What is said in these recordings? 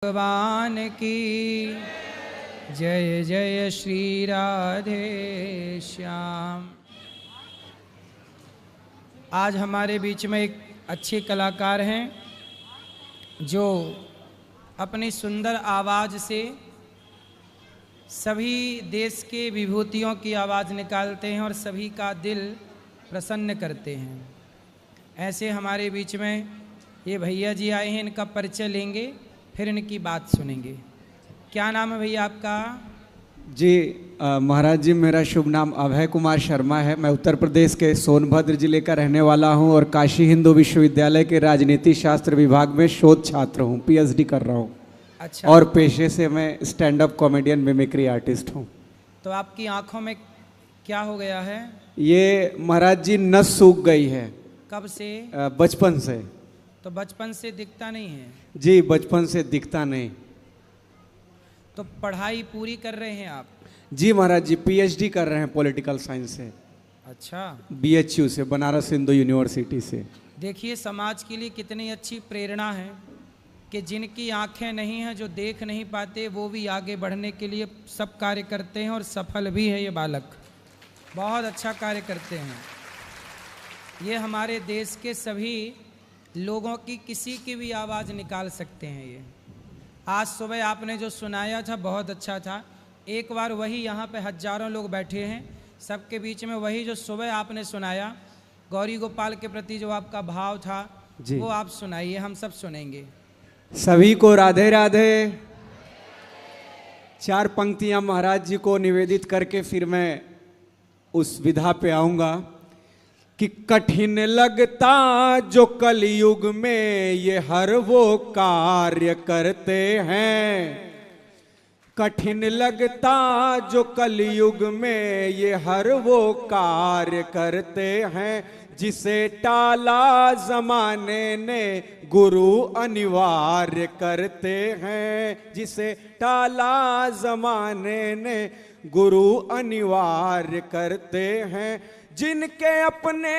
भगवान की जय जय श्री राधे श्याम। आज हमारे बीच में एक अच्छे कलाकार हैं जो अपनी सुंदर आवाज़ से सभी देश के विभूतियों की आवाज़ निकालते हैं और सभी का दिल प्रसन्न करते हैं। ऐसे हमारे बीच में ये भैया जी आए हैं, इनका परिचय लेंगे फिर इनकी बात सुनेंगे। क्या नाम है भैया आपका? जी महाराज जी, मेरा शुभ नाम अभय कुमार शर्मा है। मैं उत्तर प्रदेश के सोनभद्र जिले का रहने वाला हूं और काशी हिंदू विश्वविद्यालय के राजनीति शास्त्र विभाग में शोध छात्र हूं, पीएचडी कर रहा हूं। अच्छा। और पेशे से मैं stand up comedian mimicry artist हूं। तो आपकी आंखों में क्या हो गया है? ये महाराज जी नस सूख गई है। कब से? बचपन से। तो बचपन से दिखता नहीं है? जी बचपन से दिखता नहीं। तो पढ़ाई पूरी कर रहे हैं आप? जी महाराज जी, पीएचडी कर रहे हैं पॉलिटिकल साइंस से। अच्छा। बीएचयू से, बनारस हिंदू यूनिवर्सिटी से। देखिए समाज के लिए कितनी अच्छी प्रेरणा है कि जिनकी आंखें नहीं हैं, जो देख नहीं पाते, वो भी आगे बढ़ने के लिए सब कार्य करते हैं और सफल भी है। ये बालक बहुत अच्छा कार्य करते हैं। ये हमारे देश के सभी लोगों की किसी की भी आवाज़ निकाल सकते हैं। ये आज सुबह आपने जो सुनाया था बहुत अच्छा था। एक बार वही यहाँ पे हजारों लोग बैठे हैं, सबके बीच में वही जो सुबह आपने सुनाया गौरी गोपाल के प्रति जो आपका भाव था वो आप सुनाइए, हम सब सुनेंगे। सभी को राधे राधे। चार पंक्तियां महाराज जी को निवेदित करके फिर मैं उस विधा पे आऊंगा कि कठिन लगता जो कलयुग में ये हर वो कार्य करते हैं। कठिन लगता जो कलयुग में ये हर वो कार्य करते हैं, जिसे टाला जमाने ने गुरु अनिवार्य करते हैं। जिसे टाला जमाने ने गुरु अनिवार्य करते हैं। जिनके अपने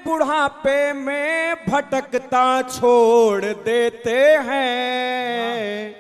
बुढ़ापे में भटकता छोड़ देते हैं।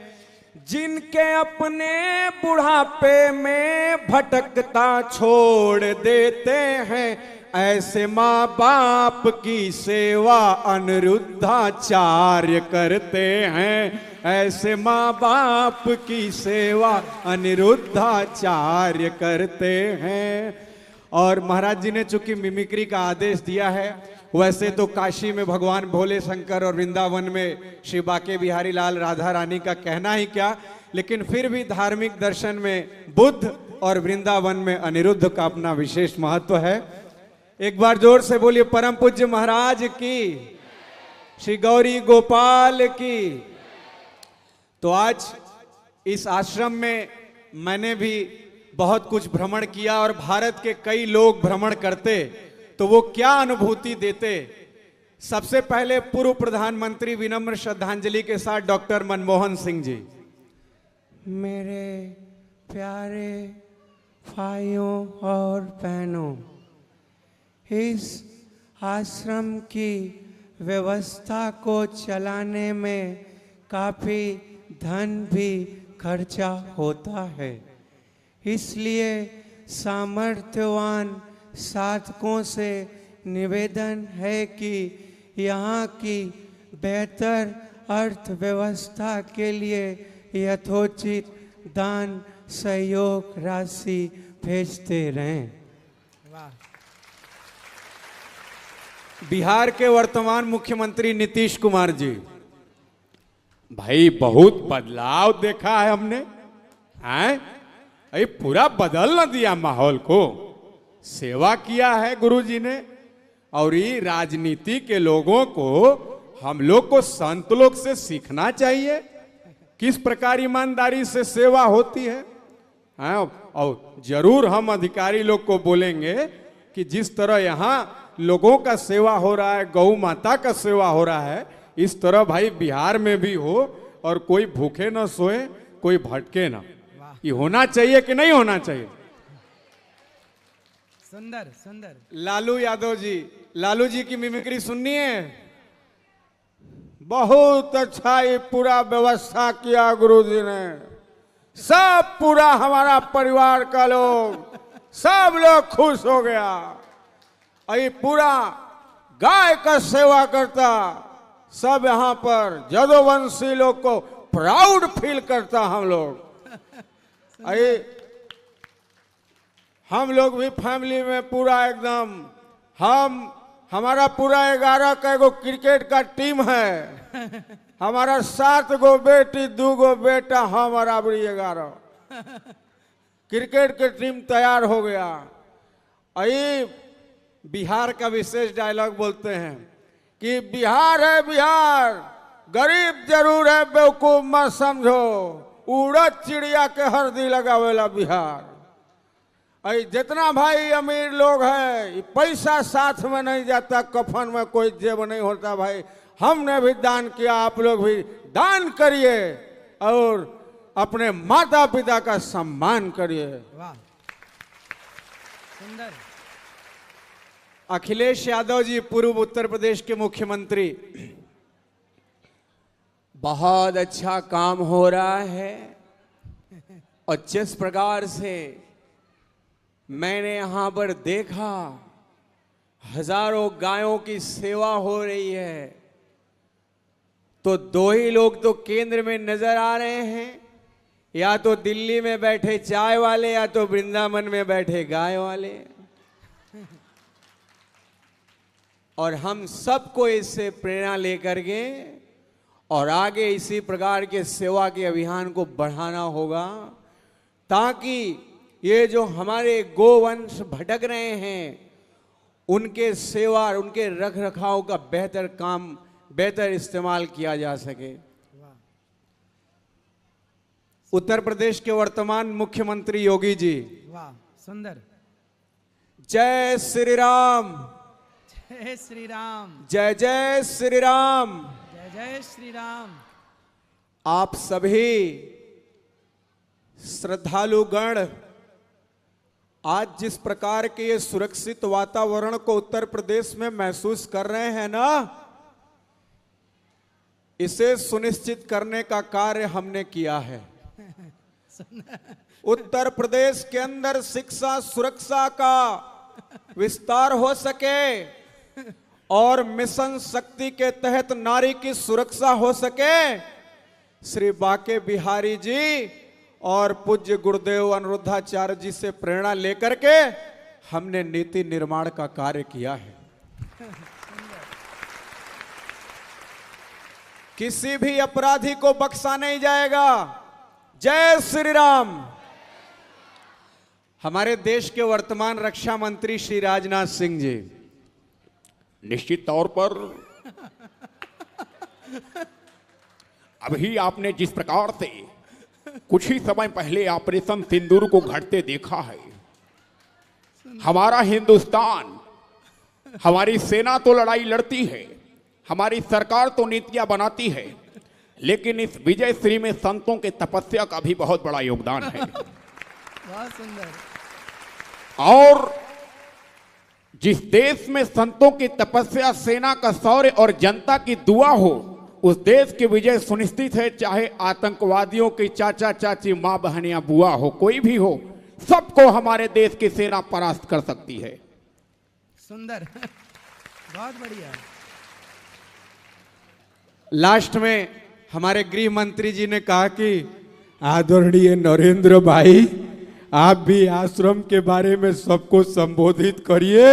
जिनके अपने बुढ़ापे में भटकता छोड़ देते हैं, ऐसे माँ बाप की सेवा अनिरुद्धाचार्य करते हैं। ऐसे माँ बाप की सेवा अनिरुद्धाचार्य करते हैं। और महाराज जी ने चूंकि मिमिक्री का आदेश दिया है, वैसे तो काशी में भगवान भोले शंकर और वृंदावन में श्री बाके बिहारी लाल राधा रानी का कहना ही क्या, लेकिन फिर भी धार्मिक दर्शन में बुद्ध और वृंदावन में अनिरुद्ध का अपना विशेष महत्व है। एक बार जोर से बोलिए परम पूज्य महाराज की, श्री गौरी गोपाल की। तो आज इस आश्रम में मैंने भी बहुत कुछ भ्रमण किया और भारत के कई लोग भ्रमण करते तो वो क्या अनुभूति देते। सबसे पहले पूर्व प्रधानमंत्री विनम्र श्रद्धांजलि के साथ डॉक्टर मनमोहन सिंह जी। मेरे प्यारे भाइयों और बहनों, इस आश्रम की व्यवस्था को चलाने में काफ़ी धन भी खर्चा होता है। इसलिए सामर्थ्यवान साधकों से निवेदन है कि यहाँ की बेहतर अर्थव्यवस्था के लिए यथोचित दान सहयोग राशि भेजते रहें। वाह। बिहार के वर्तमान मुख्यमंत्री नीतीश कुमार जी, भाई बहुत बदलाव देखा है हमने। हैं? अरे पूरा बदल न दिया माहौल को। सेवा किया है गुरुजी ने। और ये राजनीति के लोगों को, हम लोग को संत लोग से सीखना चाहिए किस प्रकार ईमानदारी से सेवा होती है। और जरूर हम अधिकारी लोग को बोलेंगे कि जिस तरह यहाँ लोगों का सेवा हो रहा है, गौ माता का सेवा हो रहा है, इस तरह भाई बिहार में भी हो और कोई भूखे न सोए, कोई भटके ना। ये होना चाहिए कि नहीं होना चाहिए? सुंदर सुंदर। लालू यादव जी, लालू जी की मिमिक्री सुननी है? बहुत अच्छा ये पूरा व्यवस्था किया गुरुजी ने। सब पूरा हमारा परिवार का लोग, सब लोग खुश हो गया। ये पूरा गाय का सेवा करता, सब यहाँ पर जदोवंशी लोग को प्राउड फील करता। हम लोग हम लोग भी फैमिली में पूरा एकदम, हमारा पूरा 11 का एगो क्रिकेट का टीम है। हमारा 7 गो बेटी 2 गो बेटा, हम बराबरी 11 क्रिकेट के टीम तैयार हो गया। ये बिहार का विशेष डायलॉग बोलते हैं कि बिहार है बिहार, गरीब जरूर है बेवकूफ मत समझो, उड़द चिड़िया के हरदी लगावेला बिहार। जितना भाई अमीर लोग हैं, पैसा साथ में नहीं जाता, कफन में कोई जेब नहीं होता। भाई हमने भी दान किया, आप लोग भी दान करिए और अपने माता पिता का सम्मान करिए। वाह, सुंदर। अखिलेश यादव जी पूर्व उत्तर प्रदेश के मुख्यमंत्री, बहुत अच्छा काम हो रहा है। और जिस प्रकार से मैंने यहाँ पर देखा, हजारों गायों की सेवा हो रही है, तो 2 ही लोग तो केंद्र में नजर आ रहे हैं, या तो दिल्ली में बैठे चाय वाले, या तो वृंदावन में बैठे गाय वाले। और हम सबको इससे प्रेरणा लेकर के और आगे इसी प्रकार के सेवा के अभियान को बढ़ाना होगा, ताकि ये जो हमारे गोवंश भटक रहे हैं, उनके सेवा और उनके रख रखाव का बेहतर काम, बेहतर इस्तेमाल किया जा सके। उत्तर प्रदेश के वर्तमान मुख्यमंत्री योगी जी, वाह, सुंदर। जय श्री राम, जय श्री राम, जय जय श्री राम, जय जय श्री राम। आप सभी श्रद्धालुगण आज जिस प्रकार के ये सुरक्षित वातावरण को उत्तर प्रदेश में महसूस कर रहे हैं ना, इसे सुनिश्चित करने का कार्य हमने किया है। उत्तर प्रदेश के अंदर शिक्षा सुरक्षा का विस्तार हो सके और मिशन शक्ति के तहत नारी की सुरक्षा हो सके, श्री बाके बिहारी जी और पूज्य गुरुदेव अनिरुद्धाचार्य जी से प्रेरणा लेकर के हमने नीति निर्माण का कार्य किया है। किसी भी अपराधी को बख्शा नहीं जाएगा। जय श्री राम। हमारे देश के वर्तमान रक्षा मंत्री श्री राजनाथ सिंह जी, निश्चित तौर पर अभी आपने जिस प्रकार से कुछ ही समय पहले ऑपरेशन सिंदूर को घटते देखा है, हमारा हिंदुस्तान, हमारी सेना तो लड़ाई लड़ती है, हमारी सरकार तो नीतियां बनाती है, लेकिन इस विजय श्री में संतों के तपस्या का भी बहुत बड़ा योगदान है। बहुत सुंदर। और जिस देश में संतों की तपस्या, सेना का शौर्य और जनता की दुआ हो, उस देश की विजय सुनिश्चित है। चाहे आतंकवादियों की चाचा चाची, मां बहन या बुआ हो, कोई भी हो, सबको हमारे देश की सेना परास्त कर सकती है। सुंदर, बहुत बढ़िया। लास्ट में हमारे गृह मंत्री जी ने कहा कि आदरणीय नरेंद्र भाई, आप भी आश्रम के बारे में सबको संबोधित करिए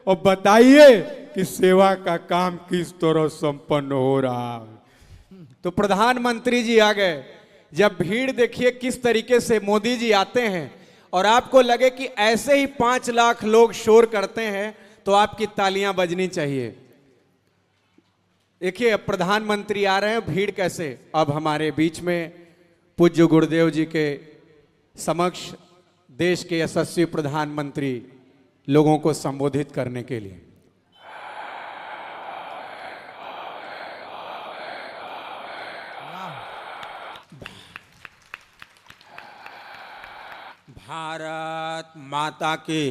और बताइए कि सेवा का काम किस तरह संपन्न हो रहा है। तो प्रधानमंत्री जी आ गए। जब भीड़ देखिए किस तरीके से मोदी जी आते हैं और आपको लगे कि ऐसे ही 5 लाख लोग शोर करते हैं, तो आपकी तालियां बजनी चाहिए। देखिए अब प्रधानमंत्री आ रहे हैं, भीड़ कैसे। अब हमारे बीच में पूज्य गुरुदेव जी के समक्ष देश के यशस्वी प्रधानमंत्री लोगों को संबोधित करने के लिए। भारत माता की,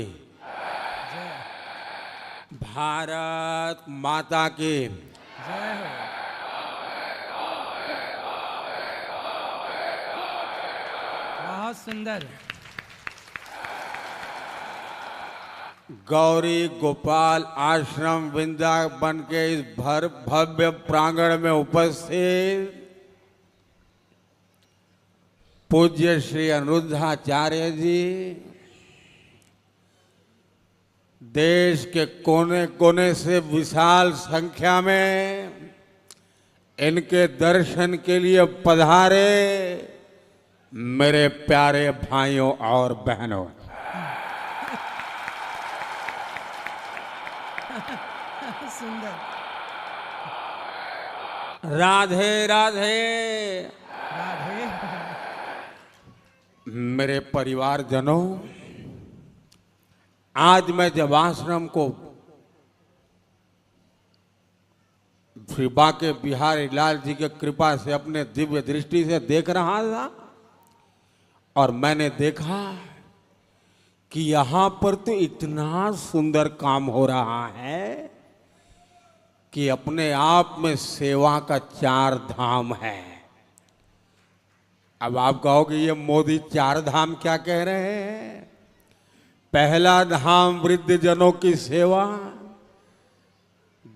भारत माता की। जय हो। सुंदर। गौरी गोपाल आश्रम वृंदावन के इस भव्य प्रांगण में उपस्थित पूज्य श्री अनिरुद्धाचार्य जी, देश के कोने कोने से विशाल संख्या में इनके दर्शन के लिए पधारे मेरे प्यारे भाइयों और बहनों, सुंदर। राधे राधे। राधे। मेरे परिवारजनों, आज मैं जब आश्रम को श्री बाके बिहारी लाल जी की कृपा से अपने दिव्य दृष्टि से देख रहा था और मैंने देखा कि यहाँ पर तो इतना सुंदर काम हो रहा है कि अपने आप में सेवा का 4 धाम है। अब आप कहोगे ये मोदी 4 धाम क्या कह रहे हैं? पहला धाम वृद्ध जनों की सेवा,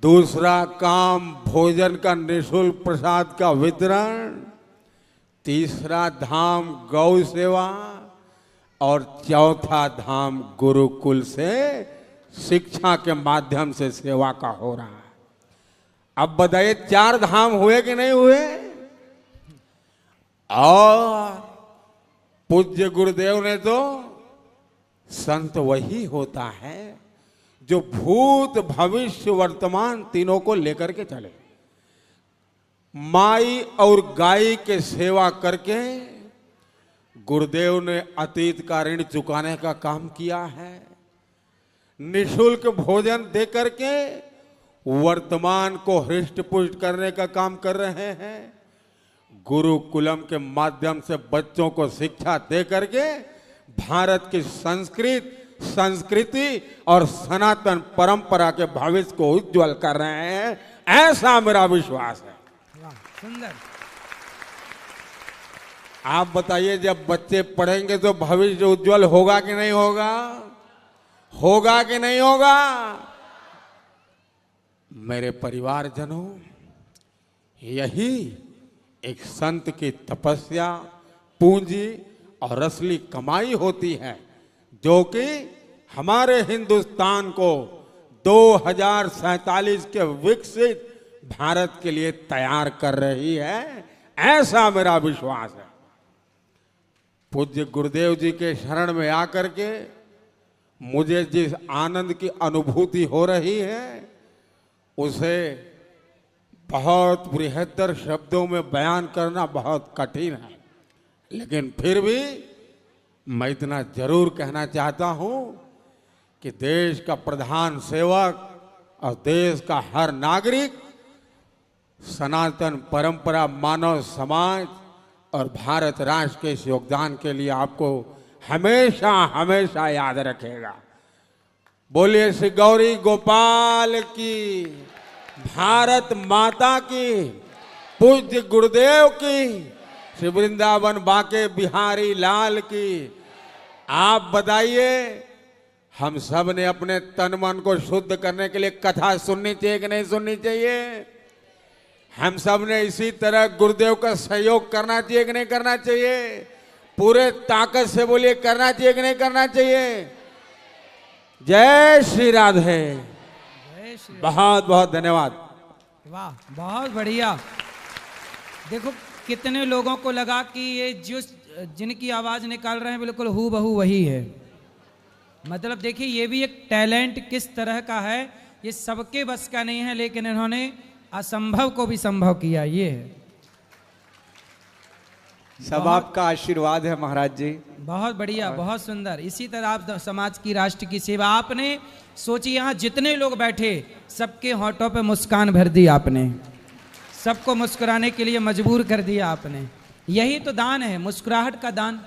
दूसरा काम भोजन का निःशुल्क प्रसाद का वितरण, तीसरा धाम गौ सेवा और चौथा धाम गुरुकुल से शिक्षा के माध्यम से सेवा का हो रहा है। अब बताइए 4 धाम हुए कि नहीं हुए? और पूज्य गुरुदेव ने तो संत वही होता है जो भूत भविष्य वर्तमान तीनों को लेकर के चले। माई और गाय के सेवा करके गुरुदेव ने अतीत का ऋण चुकाने का काम किया है। निःशुल्क भोजन दे करके वर्तमान को हृष्ट पुष्ट करने का काम कर रहे हैं। गुरुकुलम के माध्यम से बच्चों को शिक्षा दे करके भारत की संस्कृति और सनातन परंपरा के भविष्य को उज्जवल कर रहे हैं, ऐसा मेरा विश्वास है। सुंदर। आप बताइए, जब बच्चे पढ़ेंगे तो भविष्य उज्जवल होगा कि नहीं होगा? होगा कि नहीं होगा? मेरे परिवारजनों, यही एक संत की तपस्या, पूंजी और असली कमाई होती है जो कि हमारे हिंदुस्तान को 2047 के विकसित भारत के लिए तैयार कर रही है, ऐसा मेरा विश्वास है। पूज्य गुरुदेव जी के शरण में आकर के मुझे जिस आनंद की अनुभूति हो रही है उसे बहुत बृहत्तर शब्दों में बयान करना बहुत कठिन है, लेकिन फिर भी मैं इतना जरूर कहना चाहता हूं कि देश का प्रधान सेवक और देश का हर नागरिक सनातन परंपरा, मानव समाज और भारत राष्ट्र के इस योगदान के लिए आपको हमेशा हमेशा याद रखेगा। बोलिए श्री गौरी गोपाल की, भारत माता की, पूज्य गुरुदेव की, श्री वृंदावन बाके बिहारी लाल की। आप बताइए, हम सब ने अपने तन मन को शुद्ध करने के लिए कथा सुननी चाहिए कि नहीं सुननी चाहिए? हम सब ने इसी तरह गुरुदेव का सहयोग करना चाहिए कि नहीं करना चाहिए? पूरे ताकत से बोलिए, करना चाहिए कि नहीं करना चाहिए? जय श्री राधे। जय श्री। बहुत बहुत धन्यवाद। वाह, बहुत बढ़िया। देखो कितने लोगों को लगा कि ये जो जिनकी आवाज निकाल रहे हैं बिल्कुल हूबहू वही है। मतलब देखिए, ये भी एक टैलेंट किस तरह का है, ये सबके बस का नहीं है, लेकिन इन्होंने असंभव को भी संभव किया। ये है सब आपका आशीर्वाद है महाराज जी। बहुत बढ़िया, बहुत सुंदर। इसी तरह आप समाज की, राष्ट्र की सेवा आपने सोची। यहाँ जितने लोग बैठे सबके होठों पे मुस्कान भर दी आपने, सबको मुस्कुराने के लिए मजबूर कर दिया आपने। यही तो दान है, मुस्कुराहट का दान।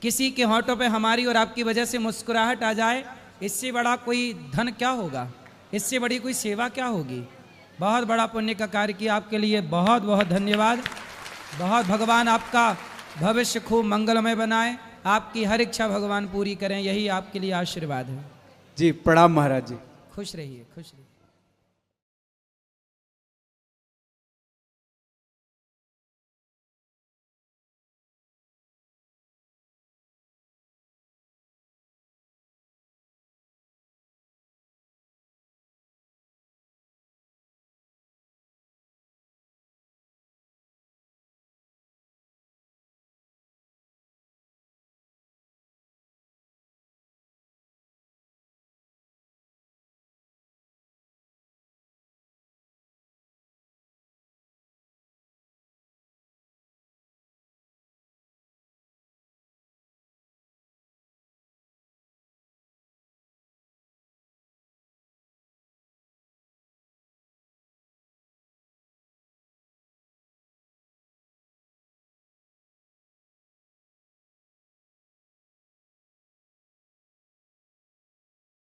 किसी के होठों पे हमारी और आपकी वजह से मुस्कुराहट आ जाए, इससे बड़ा कोई धन क्या होगा, इससे बड़ी कोई सेवा क्या होगी। बहुत बड़ा पुण्य का कार्य किया, आपके लिए बहुत बहुत धन्यवाद। बहुत भगवान आपका भविष्य खूब मंगलमय बनाए, आपकी हर इच्छा भगवान पूरी करें, यही आपके लिए आशीर्वाद है। जी प्रणाम महाराज जी। खुश रहिए, खुश रहिए।